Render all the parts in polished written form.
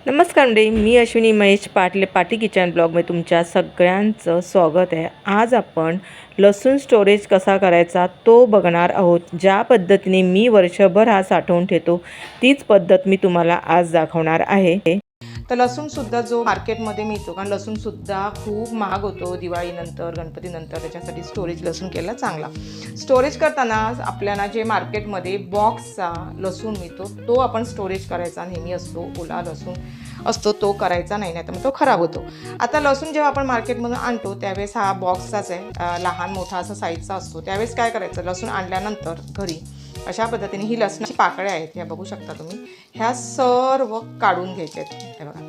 नमस्कार मंडळी, मी अश्विनी महेश पाटील पाटी किचन ब्लॉगमध्ये तुमच्या सगळ्यांचं स्वागत आहे। आज आपण लसूण स्टोरेज कसा करायचा तो बघणार आहोत। ज्या पद्धतीने मी वर्षभर हा साठवून ठेवतो तीच पद्धत मी तुम्हाला आज दाखवणार आहे। तर लसूणसुद्धा जो मार्केटमध्ये मिळतो, कारण लसूणसुद्धा खूप महाग होतो दिवाळीनंतर गणपतीनंतर, त्याच्यासाठी स्टोरेज लसूण केला चांगला। स्टोरेज करताना आपल्याला जे मार्केटमध्ये बॉक्सचा लसूण मिळतो तो आपण स्टोरेज करायचा नेहमी असतो। ओला लसूण असतो तो करायचा नाही, नाही तर मग तो खराब होतो। आता लसूण जेव्हा आपण मार्केटमधून आणतो त्यावेळेस हा बॉक्सचाच आहे, लहान मोठा असा साईजचा असतो। त्यावेळेस काय करायचं, लसूण आणल्यानंतर घरी अशा पद्धतीने ही लसणाची पाकळ्या आहेत, ह्या बघू शकता तुम्ही, ह्या सर्व काढून घ्यायच्या आहेत। हे बघा,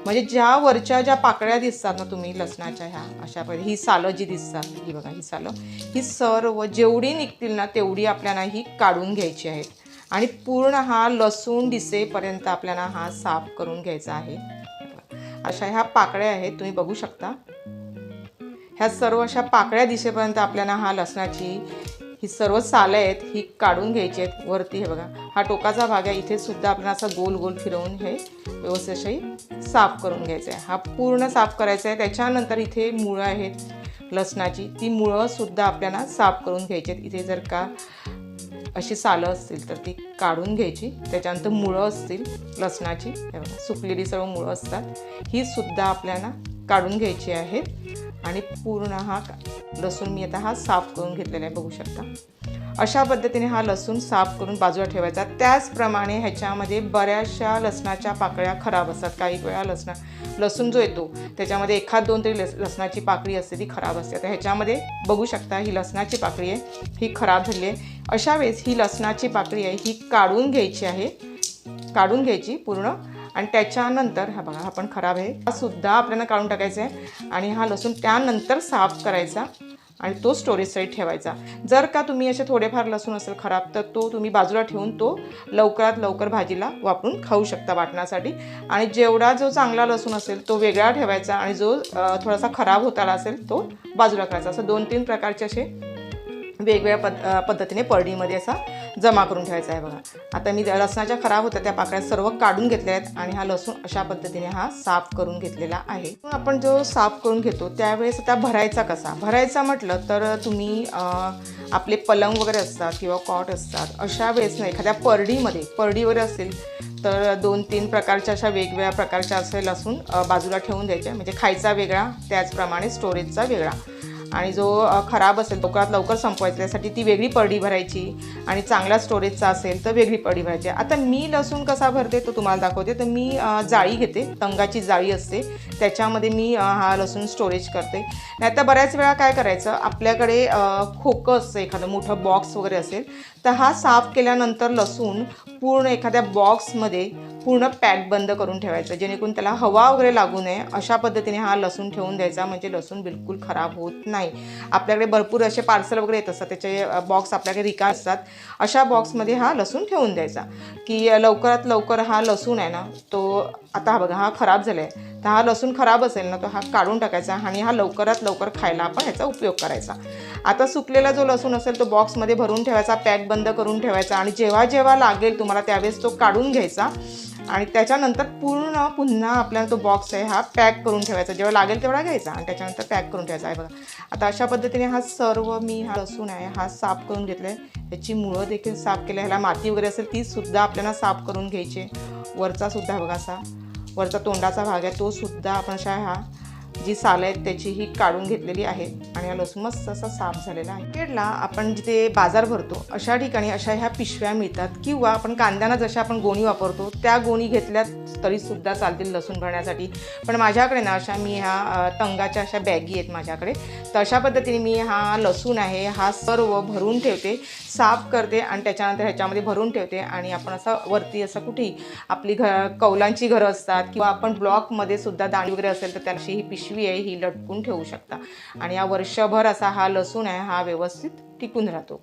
म्हणजे ज्या वरच्या ज्या पाकळ्या दिसतात ना तुम्ही लसणाच्या, ह्या अशा पद्धती, ही सालं जी दिसतात, ही बघा, ही सालं, ही सर्व जेवढी निघतील ना तेवढी आपल्याला ही काढून घ्यायची आहेत आणि पूर्ण हा लसूण दिसेपर्यंत आपल्याला हा साफ करून घ्यायचा आहे। अशा ह्या पाकळ्या आहेत, तुम्ही बघू शकता, ह्या सर्व अशा पाकळ्या दिसेपर्यंत आपल्याला हा लसणाची ही सर्व सालं आहेत ही काढून घ्यायची आहेत। वरती हे बघा, हा टोकाचा भाग आहे, इथे सुद्धा आपल्याला असं गोल गोल फिरवून हे व्यवस्थित अशी साफ करून घ्यायचं आहे। हा पूर्ण साफ करायचा आहे। त्याच्यानंतर इथे मुळं आहेत लसणाची, ती मुळं सुद्धा आपल्याला साफ करून घ्यायची आहेत। इथे जर का अशी सालं असतील तर ती काढून घ्यायची। त्याच्यानंतर मुळं असतील लसणाची, हे बघा सुकलेली सर्व मुळं असतात, ही सुद्धा आपल्याला काढून घ्यायची आहेत आणि पूर्ण हा लसूण मी आता हा साफ करून घेतलेला आहे, बघू शकता। अशा पद्धतीने हा लसूण साफ करून बाजूला ठेवायचा। त्याचप्रमाणे ह्याच्यामध्ये बऱ्याचशा लसणाच्या पाकळ्या खराब असतात। काही वेळा लसूण जो येतो त्याच्यामध्ये एखाद दोन तरी लसणाची पाकळी असते ती खराब असते। तर ह्याच्यामध्ये बघू शकता ही लसणाची पाकळी आहे, ही खराब झाली आहे। अशा वेळेस ही लसणाची पाकळी आहे ही काढून घ्यायची आहे, काढून घ्यायची पूर्ण। आणि त्याच्यानंतर हा बघा, हा पण खराब आहे, हा सुद्धा आपल्याला काढून टाकायचा आहे आणि हा लसूण त्यानंतर साफ करायचा आणि तो स्टोरेजसाठी ठेवायचा। जर का तुम्ही असे थोडेफार लसूण असेल खराब तर तो तुम्ही बाजूला ठेवून तो लवकरात लवकर भाजीला वापरून खाऊ शकता वाटण्यासाठी। आणि जेवढा जो चांगला लसूण असेल तो वेगळा ठेवायचा आणि जो थोडासा खराब होत आला असेल तो बाजूला करायचा। असं 2-3 प्रकारचे असे वेगवेगळ्या पद्धतीने परडीमध्ये असा जमा करून ठेवायचा आहे। बघा, आता मी लसणाच्या खराब होत्या त्या पाकळ्या सर्व काढून घेतल्या आहेत आणि हा लसूण अशा पद्धतीने हा साफ करून घेतलेला आहे। आपण जो साफ करून घेतो त्यावेळेस आता भरायचा कसा, भरायचा म्हटलं तर तुम्ही आपले पलंग वगैरे असतात किंवा कॉट असतात, अशा वेळेस ना एखाद्या परडी वगैरे असेल तर 2-3 प्रकारच्या अशा वेगवेगळ्या प्रकारच्या असे लसूण बाजूला ठेवून द्यायचे, म्हणजे खायचा वेगळा त्याचप्रमाणे स्टोरेजचा वेगळा। आणि जो खराब असेल लवकरात लवकर संपवायचा त्यासाठी ती वेगळी परडी भरायची आणि चांगला स्टोरेजचा असेल तर वेगळी परडी भरायची। आता मी लसूण कसा भरते तो तुम्हाला दाखवते। तर मी जाळी घेते, तंगाची जाळी असते, त्याच्यामध्ये मी हा लसूण स्टोरेज करते। नाही तर बऱ्याच वेळा काय करायचं, आपल्याकडे खोकं असतं, एखादं मोठं बॉक्स वगैरे असेल तर हा साफ केल्यानंतर लसूण पूर्ण एखाद्या बॉक्समध्ये पूर्ण पॅक बंद करून ठेवायचं, जेणेकरून त्याला हवा वगैरे लागू नये। अशा पद्धतीने हा लसूण ठेवून द्यायचा, म्हणजे लसूण बिलकुल खराब होत नाही। आपल्याकडे भरपूर असे पार्सल वगैरे येत असतात, त्याचे बॉक्स आपल्याकडे रिकामे असतात, अशा बॉक्समध्ये हा लसूण ठेवून द्यायचा की लवकरात लवकर हा लसूण आहे ना तो, आता हा बघा हा खराब झाला आहे, तर हा लसूण खराब असेल ना तो हा काढून टाकायचा आणि हा लवकरात लवकर खायला आपण ह्याचा उपयोग करायचा। आता सुकलेला जो लसूण असेल तो बॉक्समध्ये भरून ठेवायचा, पॅक बंद करून ठेवायचा आणि जेव्हा जेव्हा लागेल तुम्हाला त्यावेळेस तो काढून घ्यायचा आणि त्याच्यानंतर पुन्हा आपल्याला तो बॉक्स आहे हा पॅक करून ठेवायचा, जेव्हा लागेल तेवढा घ्यायचा आणि त्याच्यानंतर पॅक करून ठेवायचा आहे। बघा, आता अशा पद्धतीने हा सर्व मी हा लसूण आहे हा साफ करून घेतला आहे, त्याची मुळं देखील साफ केली, ह्याला माती वगैरे असेल ती सुद्धा आपल्याला साफ करून घ्यायची। वरचा सुद्धा बघा, असा वरचा तोंडाचा भाग आहे तो सुद्धा आपण अशा ह्या जी सालं आहेत त्याची ही काढून घेतलेली आहे आणि हा लसूण मस्त असा साफ झालेला आहे। मार्केटला आपण जिथे बाजार भरतो अशा ठिकाणी अशा ह्या पिशव्या मिळतात, किंवा आपण कांद्यांना जशा आपण गोणी वापरतो त्या गोणी घेतल्यात तरीसुद्धा चालतील लसूण भरण्यासाठी। पण माझ्याकडे ना अशा मी ह्या तंगाच्या अशा बॅगी आहेत माझ्याकडे, तर अशा पद्धतीने मी हा लसूण आहे हा सर्व भरून ठेवते, साफ करते आणि त्याच्यानंतर ह्याच्यामध्ये भरून ठेवते। आणि आपण असं वरती असं कुठेही आपली कौलांची घरं असतात किंवा आपण ब्लॉकमध्ये सुद्धा दाणी वगैरे असेल तर त्याशी ही पिशवी आहे ही लटकून ठेवू शकता आणि या वर्षभर असा हा लसूण आहे हा व्यवस्थित टिकून राहतो।